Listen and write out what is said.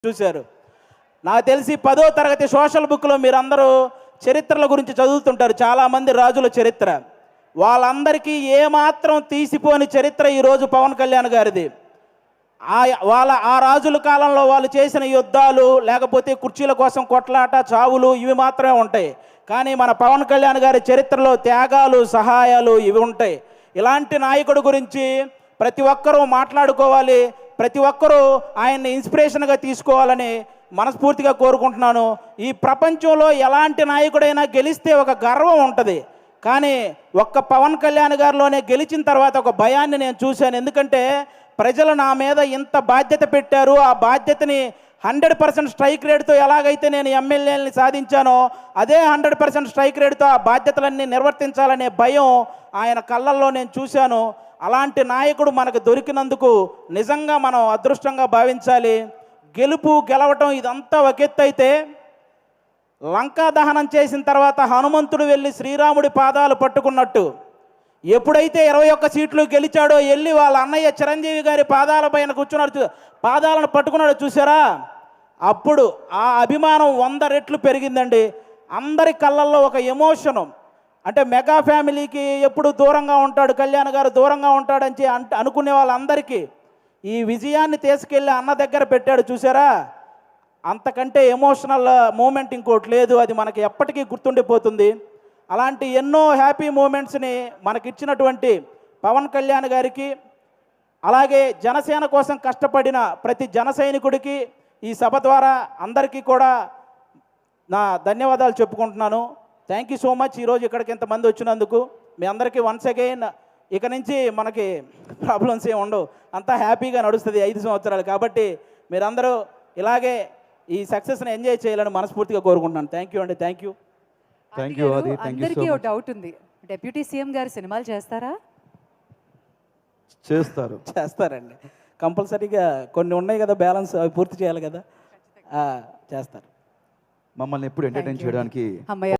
చూశారు. నాకు తెలిసి 10వ తరగతి సోషల్ బుక్లో మీరందరూ చరిత్రల గురించి చదువుతుంటారు, చాలామంది రాజుల చరిత్ర. వాళ్ళందరికీ ఏమాత్రం తీసిపోని చరిత్ర ఈరోజు పవన్ కళ్యాణ్ గారిది. ఆ రాజుల కాలంలో వాళ్ళు చేసిన యుద్ధాలు, లేకపోతే కుర్చీల కోసం కొట్లాట, చావులు ఇవి మాత్రమే ఉంటాయి. కానీ మన పవన్ కళ్యాణ్ గారి చరిత్రలో త్యాగాలు, సహాయాలు ఇవి ఉంటాయి. ఇలాంటి నాయకుడి గురించి ప్రతి ఒక్కరూ మాట్లాడుకోవాలి, ప్రతి ఒక్కరూ ఆయన్ని ఇన్స్పిరేషన్గా తీసుకోవాలని మనస్ఫూర్తిగా కోరుకుంటున్నాను. ఈ ప్రపంచంలో ఎలాంటి నాయకుడైనా గెలిస్తే ఒక గర్వం ఉంటుంది, కానీ ఒక్క పవన్ కళ్యాణ్ గారిలోనే గెలిచిన తర్వాత ఒక భయాన్ని నేను చూశాను. ఎందుకంటే ప్రజలు నా మీద ఇంత బాధ్యత పెట్టారు, ఆ బాధ్యతని 100% స్ట్రైక్ రేట్తో ఎలాగైతే నేను ఎమ్మెల్యేలని సాధించానో అదే 100% స్ట్రైక్ రేట్తో ఆ బాధ్యతలన్నీ నిర్వర్తించాలనే భయం ఆయన కళ్ళల్లో నేను చూశాను. అలాంటి నాయకుడు మనకు దొరికినందుకు నిజంగా మనం అదృష్టంగా భావించాలి. గెలవటం ఇదంతా ఒక ఎత్తు అయితే, లంకా దహనం చేసిన తర్వాత హనుమంతుడు వెళ్ళి శ్రీరాముడి పాదాలు పట్టుకున్నట్టు ఎప్పుడైతే 21 సీట్లు గెలిచాడో వెళ్ళి వాళ్ళ అన్నయ్య చిరంజీవి గారి పాదాల పైన కూర్చున్నాడు, పాదాలను పట్టుకున్నాడు చూసారా, అప్పుడు ఆ అభిమానం 100 రెట్లు పెరిగిందండి. అందరి కళ్ళల్లో ఒక ఎమోషను. అంటే మెగా ఫ్యామిలీకి ఎప్పుడు దూరంగా ఉంటాడు కళ్యాణ్ గారు, దూరంగా ఉంటాడని అనుకునే వాళ్ళందరికీ ఈ విజయాన్ని తీసుకెళ్ళి అన్న దగ్గర పెట్టాడు చూసారా, అంతకంటే ఎమోషనల్ మూమెంట్ ఇంకోటి లేదు. అది మనకి ఎప్పటికీ గుర్తుండిపోతుంది. అలాంటి ఎన్నో హ్యాపీ మూమెంట్స్ని మనకిచ్చినటువంటి పవన్ కళ్యాణ్ గారికి, అలాగే జనసేన కోసం కష్టపడిన ప్రతి జన సైనికుడికి ఈ సభ ద్వారా అందరికీ కూడా నా ధన్యవాదాలు చెప్పుకుంటున్నాను. Thank you so much. ఈరోజు ఇక్కడికి ఇంతమంది వచ్చినందుకు మీ అందరికీ వన్స్ అగైన్. ఇక నుంచి మనకి ప్రాబ్లమ్స్ ఏమి ఉండవు, అంతా హ్యాపీగా నడుస్తుంది 5 సంవత్సరాలు. కాబట్టి మీరందరూ ఇలాగే ఈ సక్సెస్ని ఎంజాయ్ చేయాలని మనస్ఫూర్తిగా కోరుకుంటున్నాను. థ్యాంక్ యూ అండి. Thank you. అందరికీ ఒక డౌట్ ఉంది, డిప్యూటీ సీఎం గారు సినిమాలు చేస్తారా? చేస్తారండి, కంపల్సరీగా. కొన్ని ఉన్నాయి కదా బ్యాలెన్స్, అవి పూర్తి చేయాలి కదా, చేస్తారు. మమ్మల్ని ఎప్పుడు ఎంటర్టైన్ చేయడానికి